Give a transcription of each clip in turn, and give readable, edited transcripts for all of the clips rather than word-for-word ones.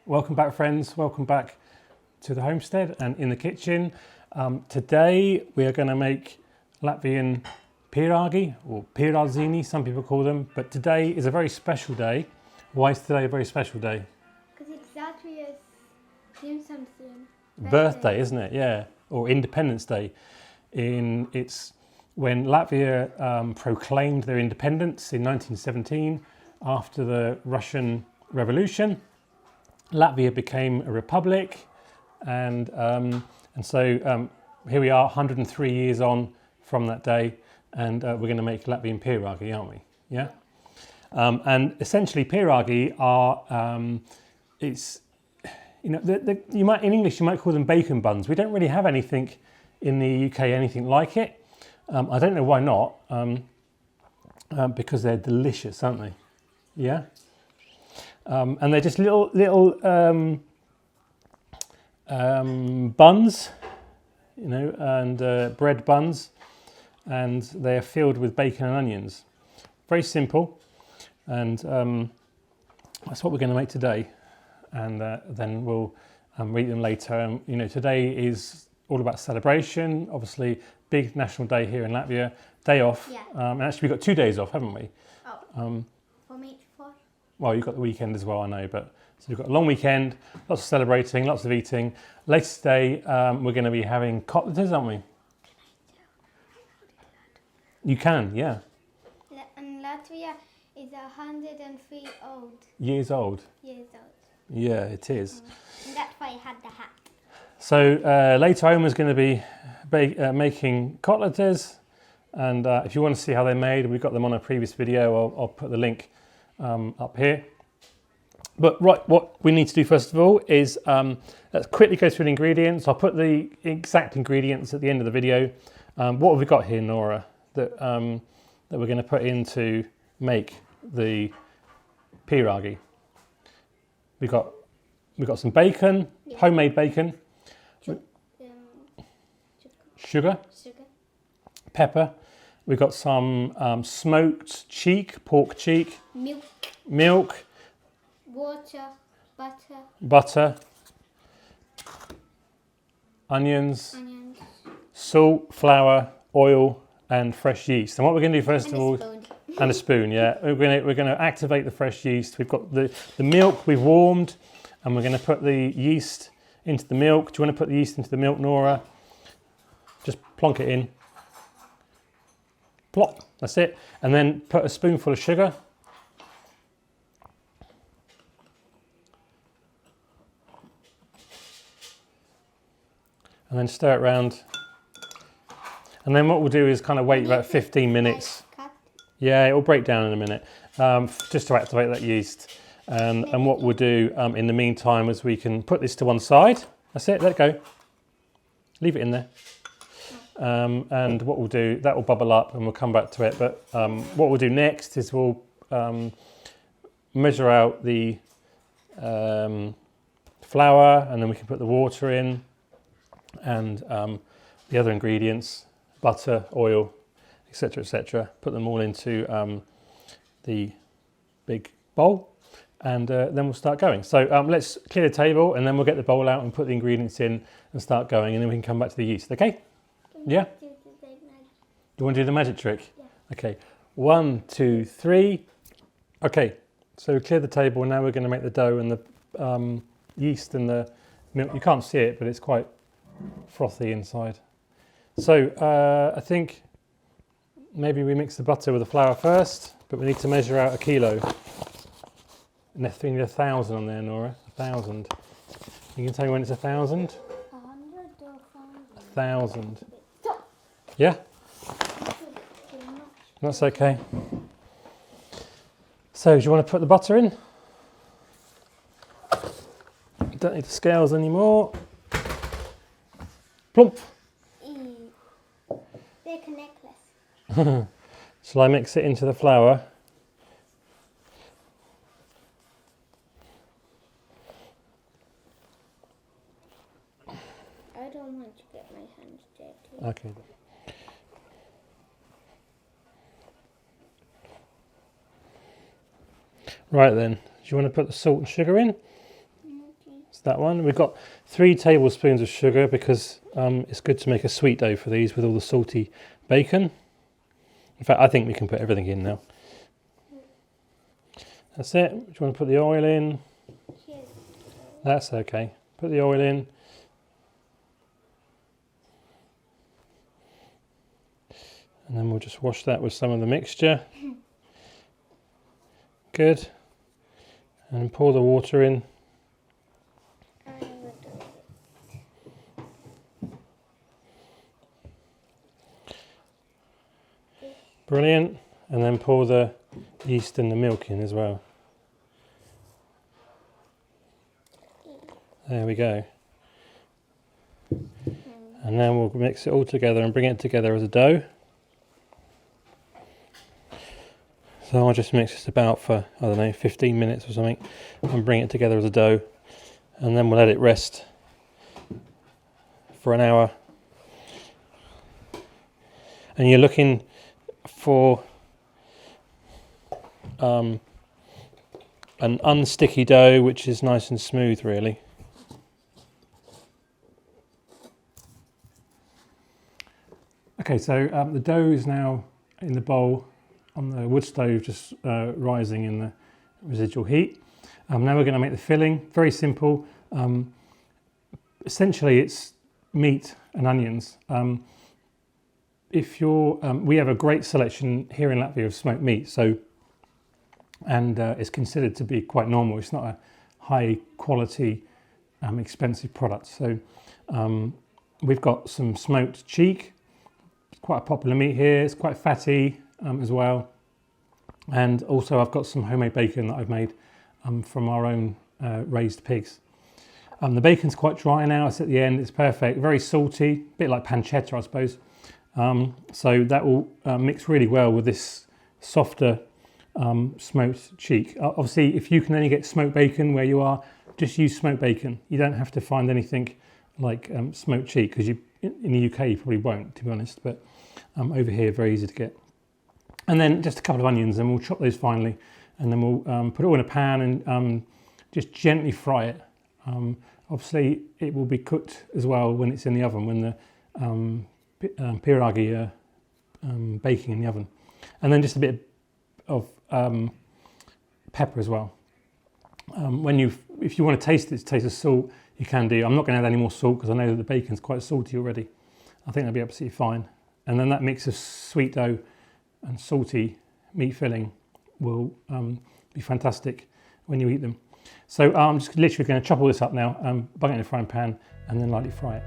Welcome back, friends. Welcome back to the homestead and in the kitchen. Today we are going to make Latvian Piragi, or Pirazini, some people call them. But today is a very special day. Why is today a very special day? Because it's Latvia's doing something. Birthday, isn't it? Yeah, or Independence Day. It's when Latvia proclaimed their independence in 1917 after the Russian Revolution. Latvia became a republic, and so here we are 103 years on from that day, and we're going to make Latvian Piragi, aren't we? Yeah. And essentially Piragi are you might in English you might call them bacon buns. We don't really have anything in the UK anything like it. I don't know why not, because they're delicious, aren't they? Yeah. And they're just little buns, and bread buns, and they are filled with bacon and onions. Very simple, and that's what we're going to make today. And then we'll eat them later. And today is all about celebration. Obviously, big national day here in Latvia. Day off. Yeah. And actually, we've got 2 days off, haven't we? Oh. For me, 4. Well, you've got the weekend as well, I know, but so you've got a long weekend, lots of celebrating, lots of eating. Later today, we're going to be having cotlets, aren't we? You can, yeah. And Latvia is 103 Years old. years old. Yeah, it is. And that's why I had the hat. So later, Oma's going to be making cotlets, and if you want to see how they're made, we've got them on a previous video. I'll put the link up here. But right, what we need to do first of all is let's quickly go through the ingredients. I'll put the exact ingredients at the end of the video. What have we got here, Nora, that we're going to put in to make the Piragi? We've got some bacon, Yeah. homemade bacon, sugar, pepper. We've got some smoked cheek, pork cheek, milk, water, butter, onions, salt, flour, oil, and fresh yeast. And what we're going to do first of all, and a spoon, yeah. We're going to activate the fresh yeast. We've got the milk we've warmed, and we're going to put the yeast into the milk. Do you want to put the yeast into the milk, Nora? Just plonk it in. Plop. That's it. And then put a spoonful of sugar. And then stir it around. And then what we'll do is kind of wait about 15 minutes. Yeah, it will break down in a minute, just to activate that yeast. And what we'll do in the meantime is we can put this to one side. That's it, let it go. Leave it in there. And what we'll do, that will bubble up and we'll come back to it. But what we'll do next is we'll measure out the flour, and then we can put the water in and the other ingredients, butter, oil, etc., etc. Put them all into the big bowl, and then we'll start going. So let's clear the table, and then we'll get the bowl out and put the ingredients in and start going, and then we can come back to the yeast. Okay? Yeah? You want to do the magic trick? Yeah. Okay. 1, 2, 3. Okay. So clear the table, and now we're going to make the dough and the yeast and the milk. You can't see it, but it's quite frothy inside. So I think maybe we mix the butter with the flour first, but we need to measure out 1 kilo. And we need 1,000 on there, Nora. 1,000. You can tell me when it's 1,000? 100 or 1,000. Yeah? That's okay. So do you want to put the butter in? Don't need the scales anymore. Plump. Like a necklace. Shall I mix it into the flour? I don't want to get my hands dirty. Okay. Right then, do you want to put the salt and sugar in? Okay. It's that one. We've got 3 tablespoons of sugar because it's good to make a sweet dough for these with all the salty bacon. In fact, I think we can put everything in now. That's it. Do you want to put the oil in? Yes. That's okay. Put the oil in. And then we'll just wash that with some of the mixture. Good. And pour the water in. Brilliant. And then pour the yeast and the milk in as well. There we go. And then we'll mix it all together and bring it together as a dough. So I'll just mix this about for, I don't know, 15 minutes or something and bring it together as a dough. And then we'll let it rest for an hour. And you're looking for an unsticky dough which is nice and smooth really. Okay, so the dough is now in the bowl on the wood stove, just rising in the residual heat. Now we're going to make the filling. Very simple. Essentially it's meat and onions. We have a great selection here in Latvia of smoked meat, and it's considered to be quite normal. It's not a high quality, expensive product. So we've got some smoked cheek. It's quite a popular meat here. It's quite fatty as well. And also I've got some homemade bacon that I've made from our own raised pigs. The bacon's quite dry now. It's at the end. It's perfect. Very salty, a bit like pancetta, I suppose. So that will mix really well with this softer smoked cheek. Obviously, if you can only get smoked bacon where you are, just use smoked bacon. You don't have to find anything like smoked cheek, because in the UK you probably won't, to be honest, but over here very easy to get. And then just a couple of onions, and we'll chop those finely, and then we'll put it all in a pan and just gently fry it. Obviously it will be cooked as well when it's in the oven, when the piragi baking in the oven. And then just a bit of pepper as well. If you want to taste of salt, you can do. I'm not going to add any more salt because I know that the bacon's quite salty already. I think that'll be absolutely fine. And then that mix of sweet dough and salty meat filling will be fantastic when you eat them. So I'm just literally going to chop all this up now, bung it in a frying pan, and then lightly fry it.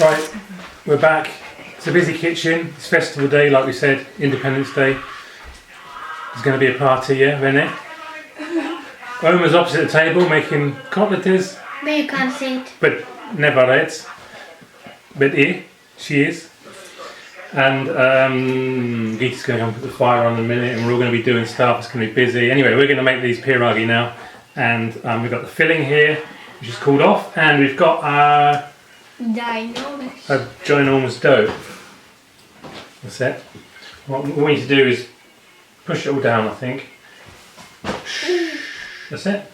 Right, we're back. It's a busy kitchen. It's festival day, like we said, Independence Day. There's going to be a party, yeah, Rene? Oma's opposite the table making cotlets. But you can't see it. But never it's. But here, she is. And Gita's going to come put the fire on in a minute, and we're all going to be doing stuff. It's going to be busy. Anyway, we're going to make these piragi now. And we've got the filling here, which is cooled off. And we've got Ginormous. a ginormous dough. That's it. What we need to do is push it all down, I think. That's it.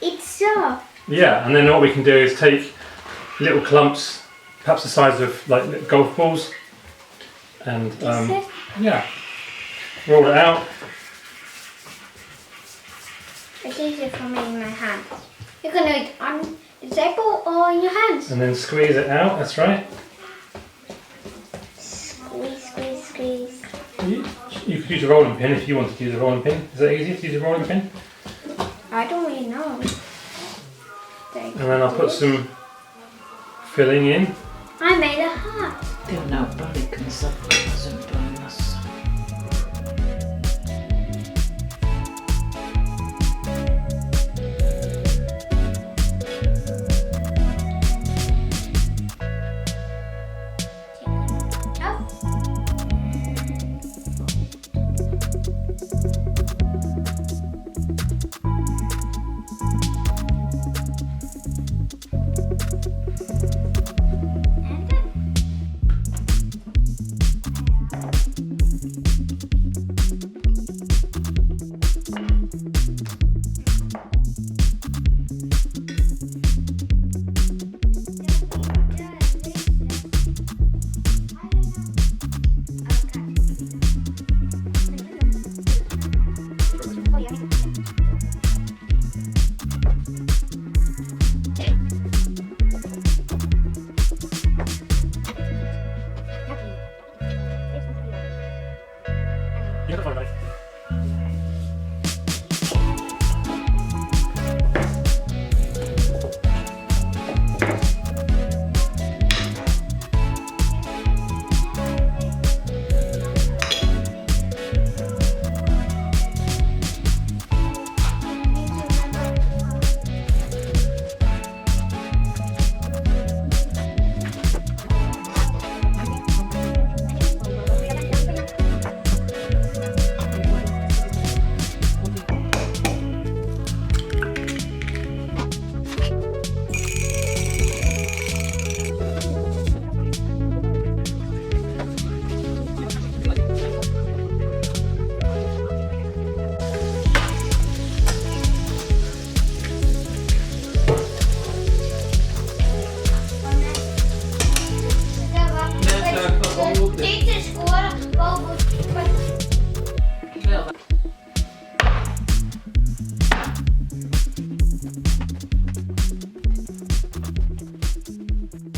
It's soft. Yeah, and then what we can do is take little clumps, perhaps the size of like little golf balls, and yeah, roll it out. It's easier for me in my hands. You can do it on the table or in your hands. And then squeeze it out, that's right. Squeeze, squeeze, squeeze. You could use a rolling pin if you wanted to use a rolling pin. Is that easier to use a rolling pin? I don't really know. And then I'll put some filling in. I made a heart. Det är nog Baltic and subclass and bonus.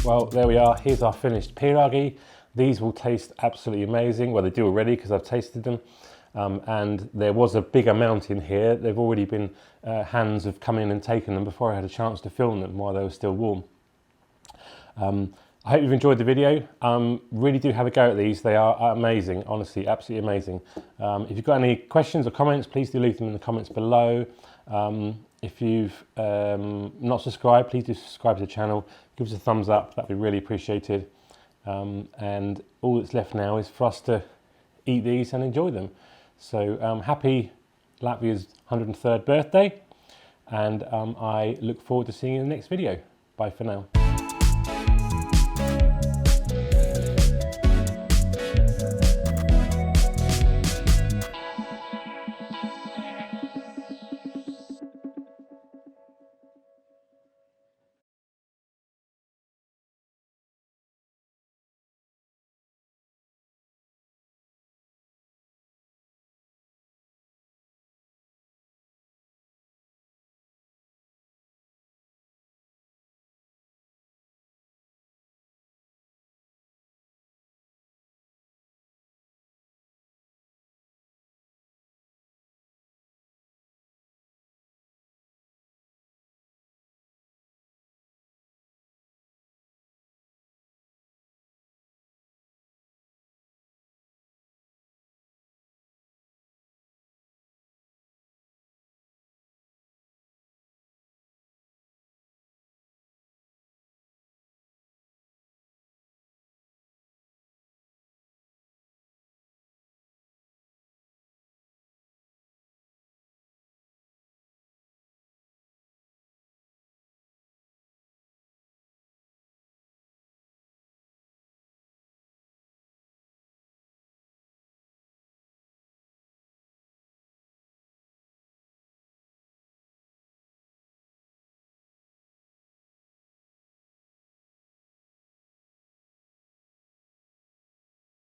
Well, there we are. Here's our finished piragi. These will taste absolutely amazing. Well, they do already because I've tasted them. And there was a big amount in here. They've already been, hands have come in and taken them before I had a chance to film them while they were still warm. I hope you've enjoyed the video. Really do have a go at these. They are amazing, honestly, absolutely amazing. If you've got any questions or comments, please do leave them in the comments below. If you've not subscribed, please do subscribe to the channel. Give us a thumbs up, that'd be really appreciated. And all that's left now is for us to eat these and enjoy them. So happy Latvia's 103rd birthday, and I look forward to seeing you in the next video. Bye for now.